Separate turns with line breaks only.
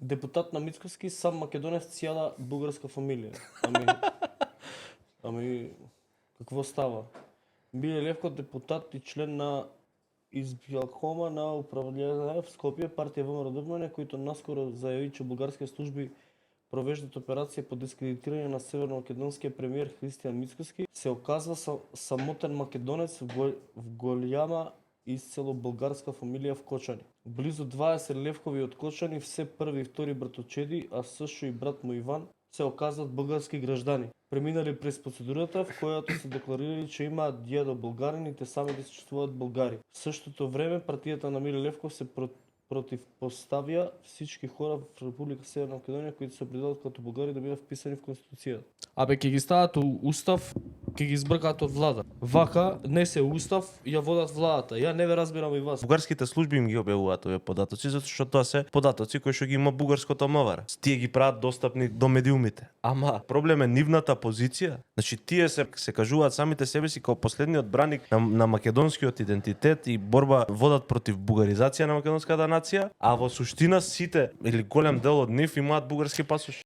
депутат на Мицкоски, сам македонец, цяла бугарска фамилија. Ами, какво става? Миле Левко, депутат и член на избиркома на управление в Скопје, партија ВМРО-ДПМН, којто наскоро заяви, че бугарски служби провеждат операција по дискредитирање на северно-македонскиот премиер Христијан Мицкоски, се оказва самотен македонец в голјама исцело българска фамилија в Кочани. Близу 20 Левкови од Кочани, все први и втори братовчеди, а също и брат му Иван, се оказват български граждани. Преминали през процедурата, в която се декларирали, че имаат дядо българин и те сами да се чувствуват българи. В същото време партията на Миле Левков се противопоставя всички хора в Република Северна Македонија които се определят като българи да бидат вписани в Конституцијата. Абе, ќе ги стават устав, ќе ги избркаат од влада. Вака не се устав, ја водат владата. Ја не ве разбирам и вас.
Бугарските служби им ги објавуваат овие податоци затоа што тоа се податоци кои што ги има бугарското МВР. Тие ги прават достапни до медиумите. Ама проблем е нивната позиција. Значи тие се кажуваат самите себе си како последниот браник на македонскиот идентитет и борба водат против бугаризација на македонската нација, а во суштина сите или голем дел од нив имаат бугарски пасош.